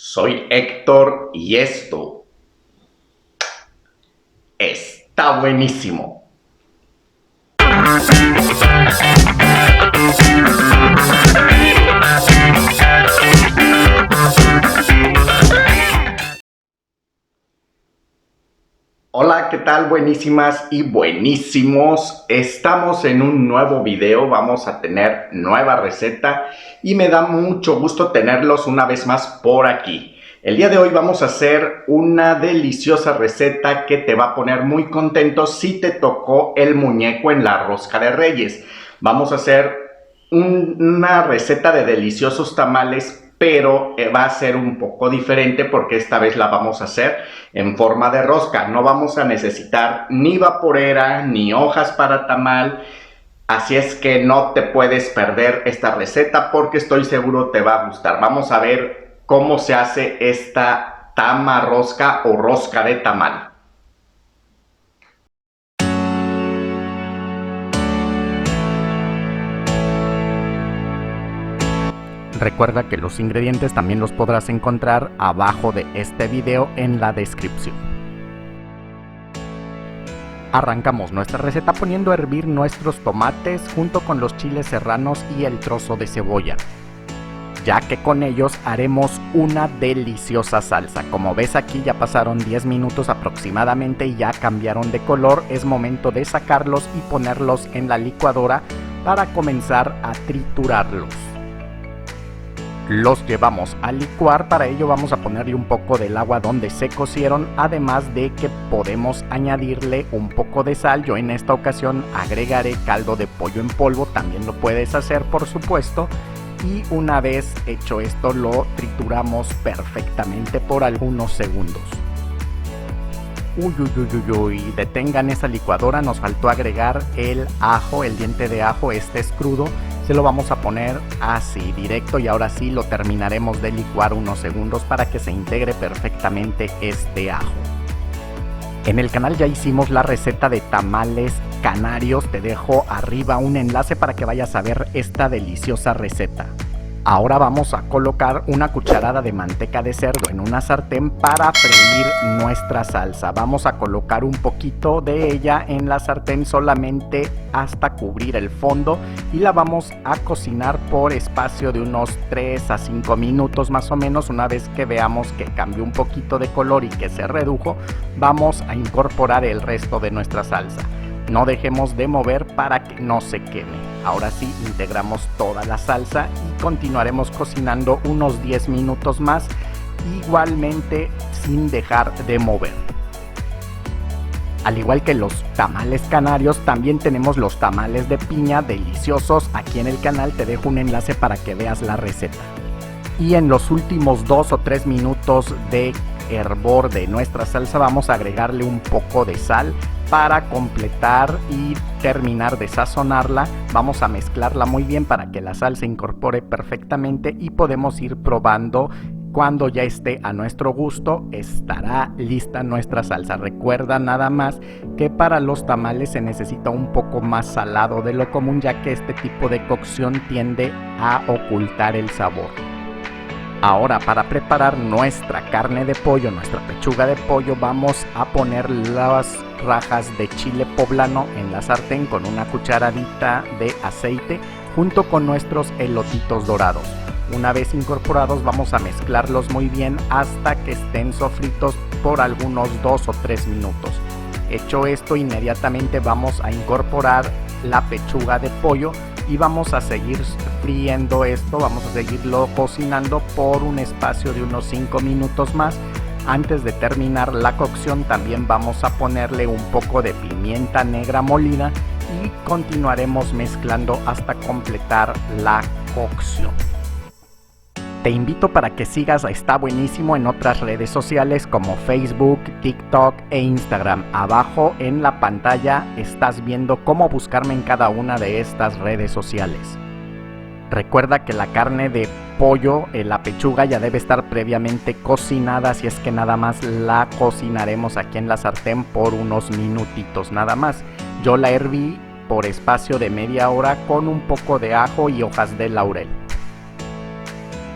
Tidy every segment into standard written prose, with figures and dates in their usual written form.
Soy Héctor y esto está buenísimo. Hola, ¿qué tal? Buenísimas y buenísimos. Estamos en un nuevo video, vamos a tener nueva receta y me da mucho gusto tenerlos una vez más por aquí. El día de hoy vamos a hacer una deliciosa receta que te va a poner muy contento si te tocó el muñeco en la rosca de Reyes. Vamos a hacer una receta de deliciosos tamales, pero va a ser un poco diferente porque esta vez la vamos a hacer en forma de rosca. No vamos a necesitar ni vaporera ni hojas para tamal, así es que no te puedes perder esta receta porque estoy seguro te va a gustar. Vamos a ver cómo se hace esta tama rosca o rosca de tamal. Recuerda que los ingredientes también los podrás encontrar abajo de este video en la descripción. Arrancamos nuestra receta poniendo a hervir nuestros tomates junto con los chiles serranos y el trozo de cebolla, ya que con ellos haremos una deliciosa salsa. Como ves aquí ya pasaron 10 minutos aproximadamente y ya cambiaron de color. Es momento de sacarlos y ponerlos en la licuadora para comenzar a triturarlos. Los llevamos a licuar, para ello vamos a ponerle un poco del agua donde se cocieron, además de que podemos añadirle un poco de sal. Yo en esta ocasión agregaré caldo de pollo en polvo, también lo puedes hacer por supuesto, y una vez hecho esto lo trituramos perfectamente por algunos segundos. Uy, detengan esa licuadora, nos faltó agregar el ajo, el diente de ajo, este es crudo. Se lo vamos a poner así directo y ahora sí lo terminaremos de licuar unos segundos para que se integre perfectamente este ajo. En el canal ya hicimos la receta de tamales canarios, te dejo arriba un enlace para que vayas a ver esta deliciosa receta. Ahora vamos a colocar una cucharada de manteca de cerdo en una sartén para freír nuestra salsa. Vamos a colocar un poquito de ella en la sartén solamente hasta cubrir el fondo y la vamos a cocinar por espacio de unos 3 a 5 minutos más o menos. Una vez que veamos que cambió un poquito de color y que se redujo, vamos a incorporar el resto de nuestra salsa. No dejemos de mover para que no se queme. Ahora sí integramos toda la salsa y continuaremos cocinando unos 10 minutos más, igualmente sin dejar de mover. Al igual que los tamales canarios, también tenemos los tamales de piña deliciosos. Aquí en el canal te dejo un enlace para que veas la receta. Y en los últimos 2 o 3 minutos de hervor de nuestra salsa vamos a agregarle un poco de sal para completar y terminar de sazonarla. Vamos a mezclarla muy bien para que la sal se incorpore perfectamente y podemos ir probando. Cuando ya esté a nuestro gusto, estará lista nuestra salsa. Recuerda nada más que para los tamales se necesita un poco más salado de lo común, ya que este tipo de cocción tiende a ocultar el sabor. Ahora, para preparar nuestra carne de pollo, nuestra pechuga de pollo, vamos a poner las rajas de chile poblano en la sartén con una cucharadita de aceite junto con nuestros elotitos dorados. Una vez incorporados vamos a mezclarlos muy bien hasta que estén sofritos por algunos 2 o 3 minutos. Hecho esto, inmediatamente vamos a incorporar la pechuga de pollo y vamos a seguir friendo esto, vamos a seguirlo cocinando por un espacio de unos 5 minutos más. Antes de terminar la cocción también vamos a ponerle un poco de pimienta negra molida y continuaremos mezclando hasta completar la cocción. Te invito para que sigas a Está Buenísimo en otras redes sociales como Facebook, TikTok e Instagram. Abajo en la pantalla estás viendo cómo buscarme en cada una de estas redes sociales. Recuerda que la carne de pollo, la pechuga ya debe estar previamente cocinada, así es que nada más la cocinaremos aquí en la sartén por unos minutitos nada más. Yo la herví por espacio de media hora con un poco de ajo y hojas de laurel.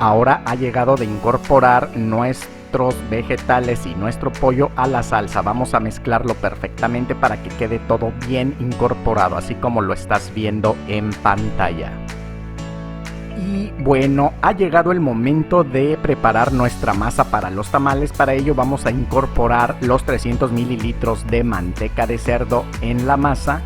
Ahora ha llegado de incorporar nuestros vegetales y nuestro pollo a la salsa. Vamos a mezclarlo perfectamente para que quede todo bien incorporado, así como lo estás viendo en pantalla. Y bueno, ha llegado el momento de preparar nuestra masa para los tamales. Para ello vamos a incorporar los 300 mililitros de manteca de cerdo en la masa.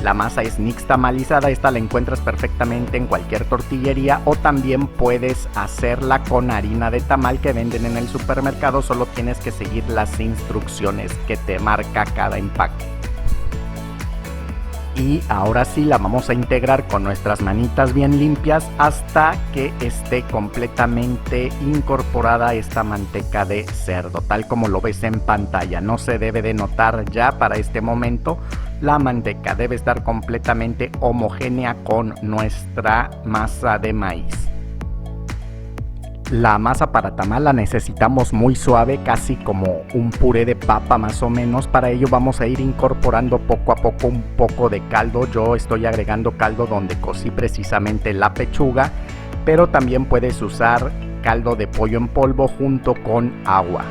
La masa es nixtamalizada, esta la encuentras perfectamente en cualquier tortillería o también puedes hacerla con harina de tamal que venden en el supermercado, solo tienes que seguir las instrucciones que te marca cada empaque. Y ahora sí la vamos a integrar con nuestras manitas bien limpias hasta que esté completamente incorporada esta manteca de cerdo, tal como lo ves en pantalla. No se debe de notar ya para este momento. La manteca debe estar completamente homogénea con nuestra masa de maíz. La masa para tamal la necesitamos muy suave, casi como un puré de papa más o menos. Para ello vamos a ir incorporando poco a poco un poco de caldo. Yo estoy agregando caldo donde cocí precisamente la pechuga, pero también puedes usar caldo de pollo en polvo junto con agua.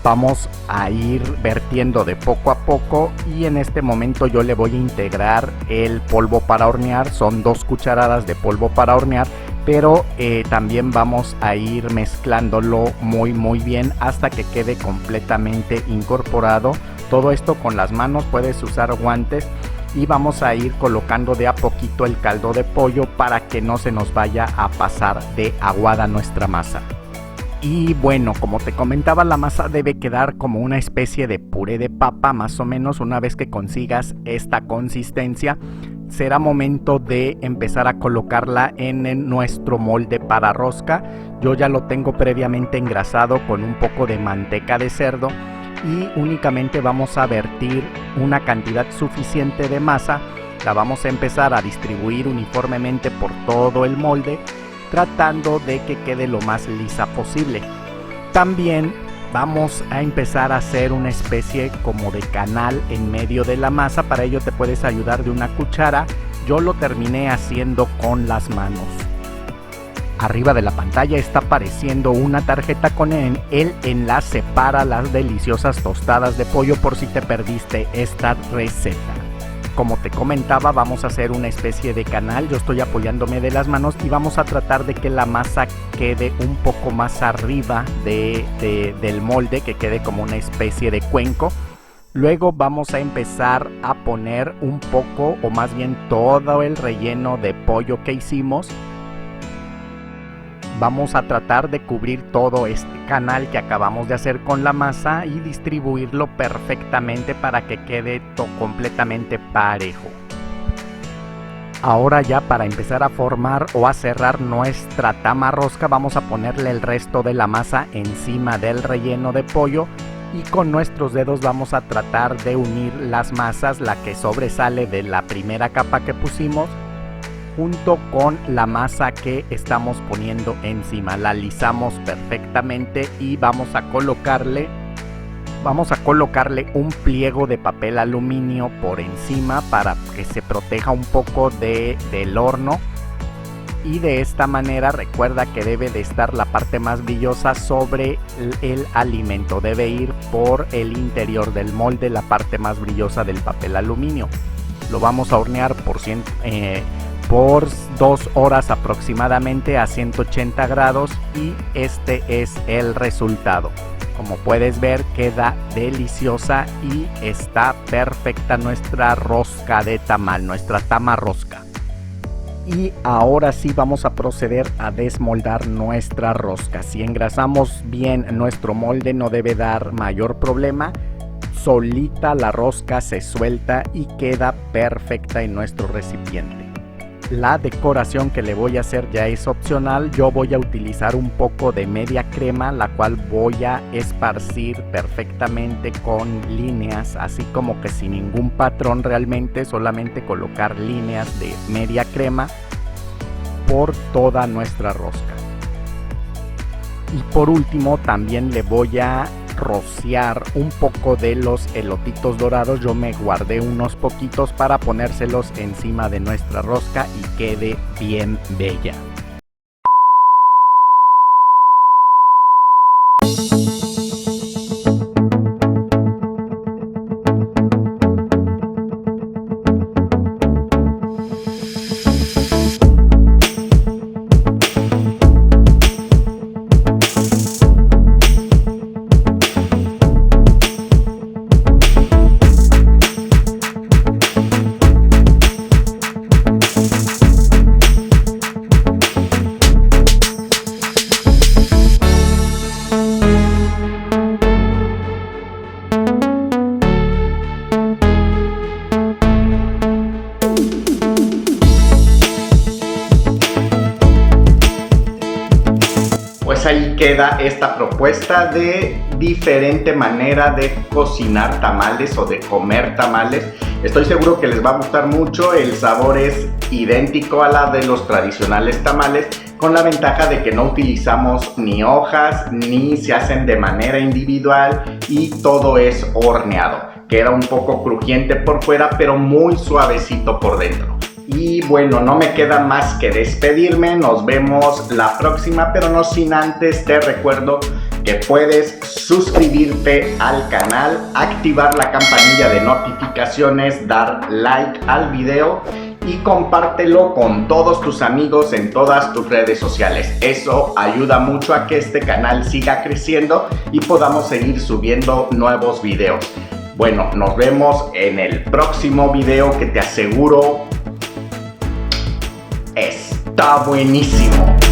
Vamos a ir vertiendo de poco a poco y en este momento yo le voy a integrar el polvo para hornear. Son 2 cucharadas de polvo para hornear, pero también vamos a ir mezclándolo muy bien hasta que quede completamente incorporado. Todo esto con las manos, puedes usar guantes, y vamos a ir colocando de a poquito el caldo de pollo para que no se nos vaya a pasar de aguada nuestra masa. Y bueno, como te comentaba, la masa debe quedar como una especie de puré de papa más o menos. Una vez que consigas esta consistencia, será momento de empezar a colocarla en nuestro molde para rosca. Yo ya lo tengo previamente engrasado con un poco de manteca de cerdo y únicamente vamos a vertir una cantidad suficiente de masa. La vamos a empezar a distribuir uniformemente por todo el molde, tratando de que quede lo más lisa posible. También vamos a empezar a hacer una especie como de canal en medio de la masa. Para ello te puedes ayudar de una cuchara. Yo lo terminé haciendo con las manos. Arriba de la pantalla está apareciendo una tarjeta con el enlace para las deliciosas tostadas de pollo por si te perdiste esta receta. Como te comentaba, vamos a hacer una especie de canal. Yo estoy apoyándome de las manos y vamos a tratar de que la masa quede un poco más arriba del molde, que quede como una especie de cuenco. Luego vamos a empezar a poner un poco, o más bien todo el relleno de pollo que hicimos. Vamos a tratar de cubrir todo este canal que acabamos de hacer con la masa y distribuirlo perfectamente para que quede completamente parejo. Ahora ya para empezar a formar o a cerrar nuestra tama rosca, vamos a ponerle el resto de la masa encima del relleno de pollo y con nuestros dedos vamos a tratar de unir las masas, la que sobresale de la primera capa que pusimos, junto con la masa que estamos poniendo encima. La alisamos perfectamente y vamos a colocarle un pliego de papel aluminio por encima para que se proteja un poco del horno. Y de esta manera recuerda que debe de estar la parte más brillosa sobre el alimento. Debe ir por el interior del molde la parte más brillosa del papel aluminio. Lo vamos a hornear por 2 horas aproximadamente a 180 grados y este es el resultado. Como puedes ver, queda deliciosa y está perfecta nuestra rosca de tamal, nuestra tama rosca. Y ahora sí vamos a proceder a desmoldar nuestra rosca. Si engrasamos bien nuestro molde no debe dar mayor problema. Solita la rosca se suelta y queda perfecta en nuestro recipiente. La decoración que le voy a hacer ya es opcional. Yo voy a utilizar un poco de media crema, la cual voy a esparcir perfectamente con líneas, así como que sin ningún patrón realmente, solamente colocar líneas de media crema por toda nuestra rosca. Y por último también le voy a rociar un poco de los elotitos dorados. Yo me guardé unos poquitos para ponérselos encima de nuestra rosca y quede bien bella. pues ahí queda esta propuesta de diferente manera de cocinar tamales o de comer tamales. Estoy seguro que les va a gustar mucho. El sabor es idéntico a la de los tradicionales tamales, con la ventaja de que no utilizamos ni hojas ni se hacen de manera individual y todo es horneado. Queda un poco crujiente por fuera, pero muy suavecito por dentro. Y bueno, no me queda más que despedirme. Nos vemos la próxima, pero no sin antes te recuerdo que puedes suscribirte al canal, activar la campanilla de notificaciones, dar like al video y compártelo con todos tus amigos en todas tus redes sociales. Eso ayuda mucho a que este canal siga creciendo y podamos seguir subiendo nuevos videos. Bueno, nos vemos en el próximo video, que te aseguro está buenísimo.